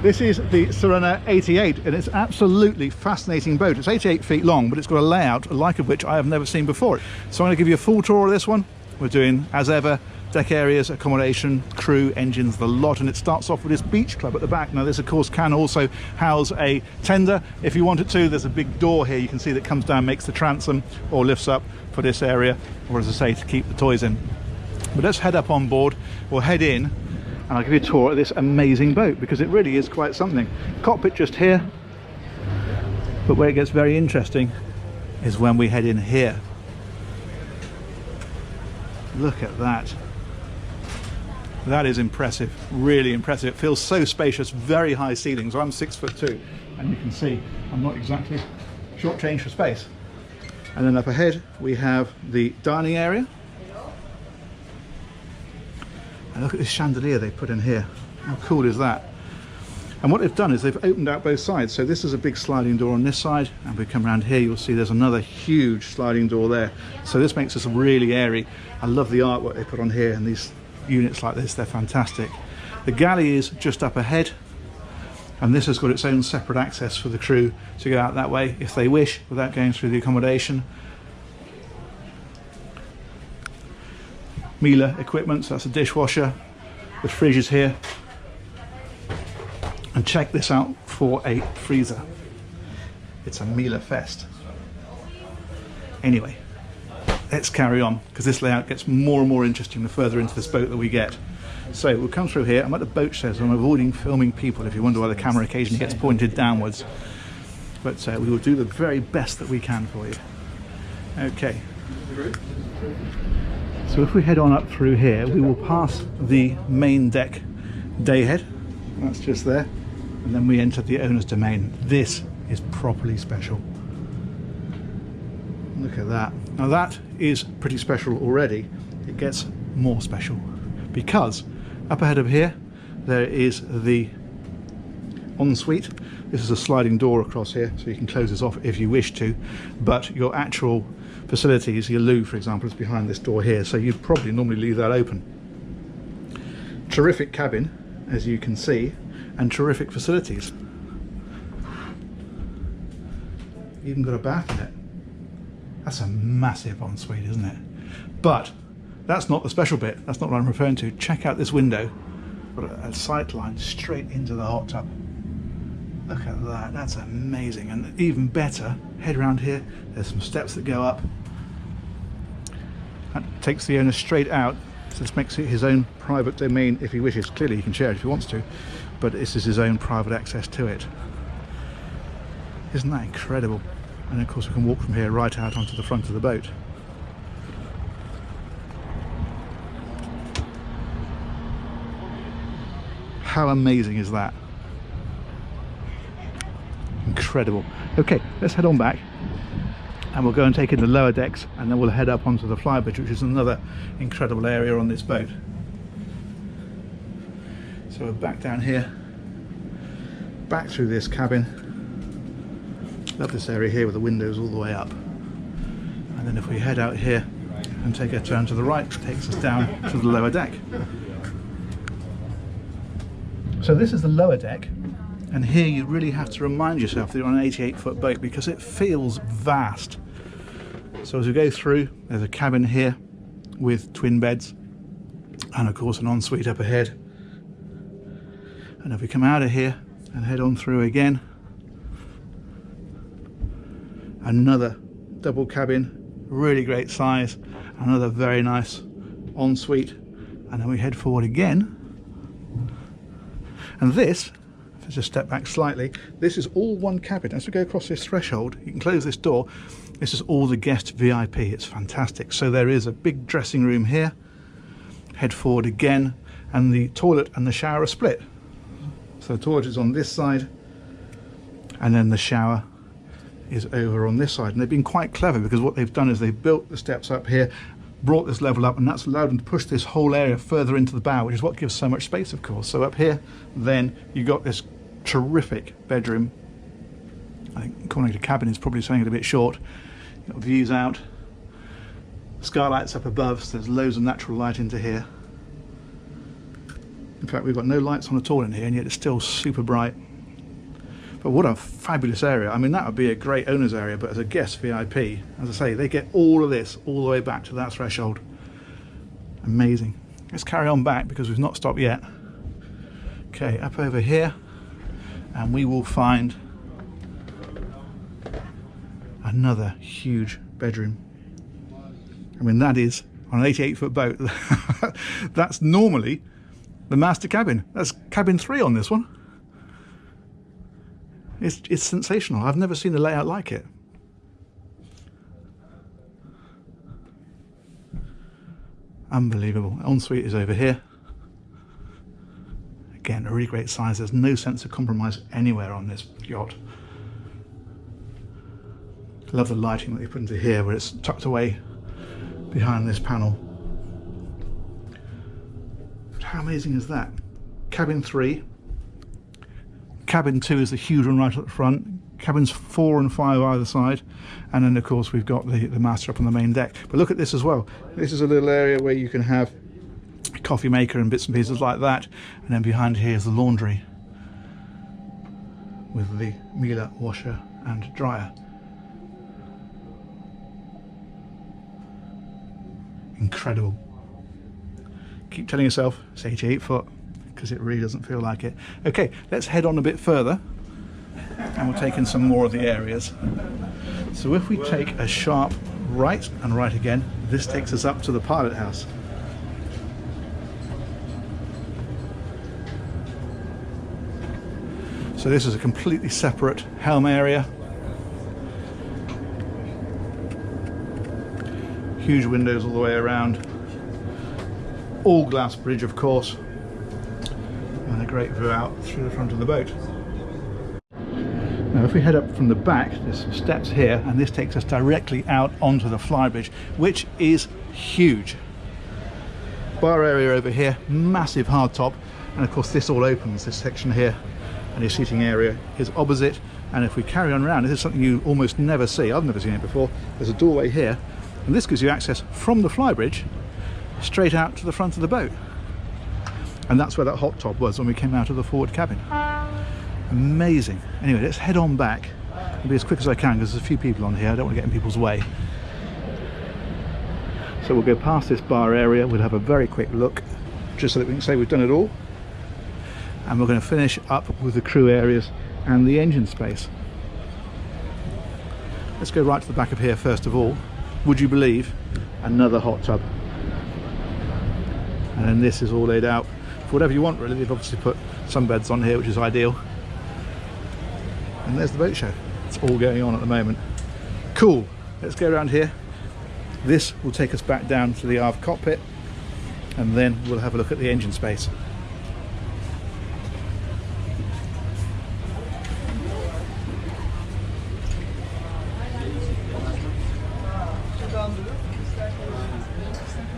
This is the Sirena 88, and it's absolutely fascinating boat. It's 88 feet long, but it's got a layout, a like of which I have never seen before. So I'm going to give you a full tour of this one. We're doing, as ever, deck areas, accommodation, crew, engines, the lot, and it starts off with this beach club at the back. Now this of course can also house a tender if you want it to. There's a big door here you can see that comes down, makes the transom, or lifts up for this area, or as I say, to keep the toys in. But let's head up on board. We'll head in and I'll give you a tour of this amazing boat, because it really is quite something. Cockpit just here, but where it gets very interesting is when we head in here. Look at that. That is impressive, really impressive. It feels so spacious, very high ceilings. I'm 6'2", and you can see I'm not exactly short change for space. And then up ahead we have the dining area. And look at this chandelier they put in here. How cool is that? And what they've done is they've opened out both sides. So this is a big sliding door on this side, and we come around here, you'll see there's another huge sliding door there. So this makes this really airy. I love the artwork they put on here, and these units like this, they're fantastic. The galley is just up ahead, and this has got its own separate access for the crew to go out that way if they wish, without going through the accommodation. Miele equipment, so that's a dishwasher. The fridge is here. And check this out for a freezer. It's a Miele fest. Anyway, let's carry on, because this layout gets more and more interesting the further into this boat that we get. So we'll come through here. I'm at the boat shed, so I'm avoiding filming people if you wonder why the camera occasionally gets pointed downwards. But we will do the very best that we can for you. Okay. So if we head on up through here, we will pass the main deck dayhead. That's just there. And then we enter the owner's domain. This is properly special. Look at that. Now that is pretty special already. It gets more special because up ahead of here there is the ensuite. This is a sliding door across here, so you can close this off if you wish to, but your actual facilities, your loo for example, is behind this door here, so you'd probably normally leave that open. Terrific cabin, as you can see, and terrific facilities. Even got a bath in it. That's a massive ensuite, isn't it? But that's not the special bit. That's not what I'm referring to. Check out this window. Got a sight line straight into the hot tub. Look at that. That's amazing. And even better, head around here. There's some steps that go up. That takes the owner straight out. So this makes it his own private domain if he wishes. Clearly he can share it if he wants to, but this is his own private access to it. Isn't that incredible? And of course we can walk from here right out onto the front of the boat. How amazing is that? Incredible. Okay, let's head on back and we'll go and take in the lower decks, and then we'll head up onto the Flybridge, which is another incredible area on this boat. So we're back down here, back through this cabin. Love this area here with the windows all the way up. And then if we head out here and take a turn to the right, it takes us down to the lower deck. So this is the lower deck, and here you really have to remind yourself that you're on an 88-foot boat because it feels vast. So as we go through, there's a cabin here with twin beds, and of course an ensuite up ahead. And if we come out of here and head on through again, another double cabin, really great size, another very nice ensuite, and then we head forward again. And this, if I just step back slightly, this is all one cabin. As we go across this threshold, you can close this door. This is all the guest VIP. It's fantastic. So there is a big dressing room here. Head forward again, and the toilet and the shower are split. So the toilet is on this side, and then the shower is over on this side. And they've been quite clever, because what they've done is they've built the steps up here, brought this level up, and that's allowed them to push this whole area further into the bow, which is what gives so much space, of course. So up here, then you got this terrific bedroom. I think calling it a cabin is probably saying it a bit short. You've got views out, skylights up above, so there's loads of natural light into here. In fact, we've got no lights on at all in here, and yet it's still super bright. But what a fabulous area. I mean, that would be a great owner's area, but as a guest VIP, as I say, they get all of this all the way back to that threshold. Amazing. Let's carry on back because we've not stopped yet. Okay, up over here, and we will find another huge bedroom. I mean, that is, on an 88-foot boat, that's normally the master cabin. That's cabin 3 on this one. It's sensational. I've never seen a layout like it. Unbelievable. Ensuite is over here. Again, a really great size. There's no sense of compromise anywhere on this yacht. I love the lighting that they put into here, where it's tucked away behind this panel. But how amazing is that? Cabin 3. Cabin 2 is the huge one right at the front. Cabins 4 and 5 either side. And then, of course, we've got the master up on the main deck. But look at this as well. This is a little area where you can have a coffee maker and bits and pieces like that. And then behind here is the laundry with the Miele washer and dryer. Incredible. Keep telling yourself it's 88 foot, because it really doesn't feel like it. Okay, let's head on a bit further and we'll take in some more of the areas. So if we take a sharp right and right again, this takes us up to the pilot house. So this is a completely separate helm area. Huge windows all the way around. All glass bridge, of course. And a great view out through the front of the boat. Now if we head up from the back, there's some steps here, and this takes us directly out onto the Flybridge, which is huge. Bar area over here, massive hardtop, and of course this all opens, this section here, and your seating area is opposite. And if we carry on around, this is something you almost never see. I've never seen it before. There's a doorway here, and this gives you access from the Flybridge straight out to the front of the boat. And that's where that hot tub was when we came out of the forward cabin. Amazing. Anyway, let's head on back. I'll be as quick as I can because there's a few people on here. I don't want to get in people's way. So we'll go past this bar area. We'll have a very quick look just so that we can say we've done it all. And we're going to finish up with the crew areas and the engine space. Let's go right to the back of here first of all. Would you believe? Another hot tub. And then this is all laid out for whatever you want, really. They've obviously put some beds on here, which is ideal. And there's the boat show. It's all going on at the moment. Cool. Let's go around here. This will take us back down to the aft cockpit, and then we'll have a look at the engine space.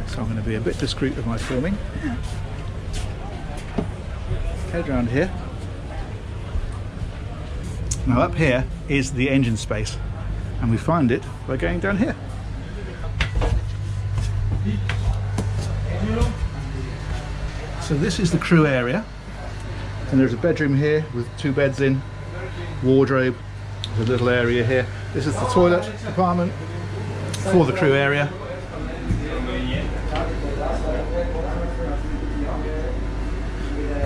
So I'm going to be a bit discreet with my filming. Head around here. Now up here is the engine space, and we find it by going down here. So this is the crew area, and there's a bedroom here with 2 beds in, wardrobe, there's a little area here. This is the toilet compartment for the crew area.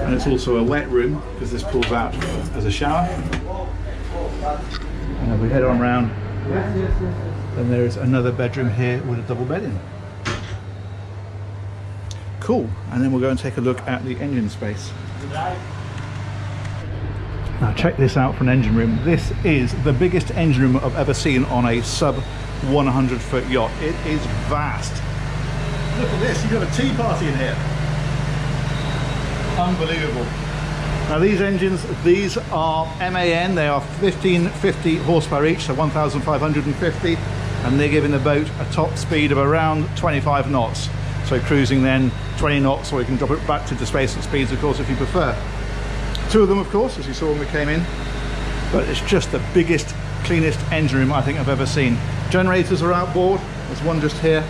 And it's also a wet room because this pulls out as a shower. And if we head on round, then there is another bedroom here with a double bed in. Cool. And then we'll go and take a look at the engine space. Now check this out for an engine room. This is the biggest engine room I've ever seen on a sub 100-foot yacht. It is vast. Look at this, you've got a tea party in here. Unbelievable. Now these engines, these are MAN, they are 1550 horsepower each, so 1,550, and they're giving the boat a top speed of around 25 knots. So cruising then 20 knots, or you can drop it back to displacement speeds, of course, if you prefer. 2 of them, of course, as you saw when we came in, but it's just the biggest, cleanest engine room I think I've ever seen. Generators are outboard, there's one just here,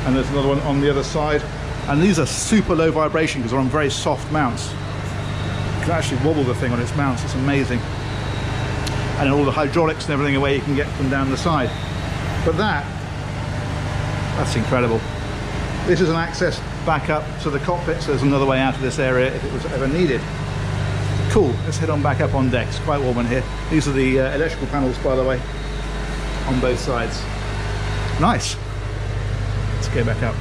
and there's another one on the other side. And these are super low vibration because they're on very soft mounts. You can actually wobble the thing on its mounts, it's amazing. And all the hydraulics and everything away you can get from down the side. But that's incredible. This is an access back up to the cockpit, so there's another way out of this area if it was ever needed. Cool, let's head on back up on deck. It's quite warm in here. These are the electrical panels, by the way, on both sides. Nice. Let's go back up.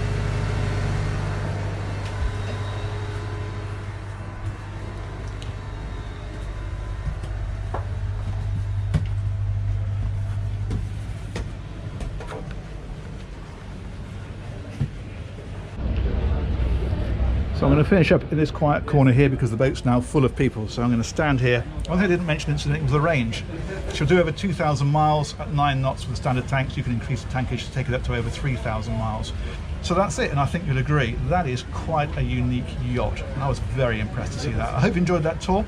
So I'm going to finish up in this quiet corner here because the boat's now full of people. So I'm going to stand here. One thing I didn't mention incidentally was the range. She'll do over 2,000 miles at 9 knots with standard tanks. You can increase the tankage to take it up to over 3,000 miles. So that's it, and I think you'll agree that is quite a unique yacht. And I was very impressed to see that. I hope you enjoyed that tour.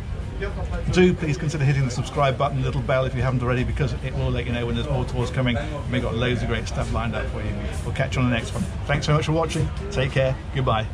Do please consider hitting the subscribe button, the little bell if you haven't already, because it will let you know when there's more tours coming. We've got loads of great stuff lined up for you. We'll catch you on the next one. Thanks so much for watching. Take care. Goodbye.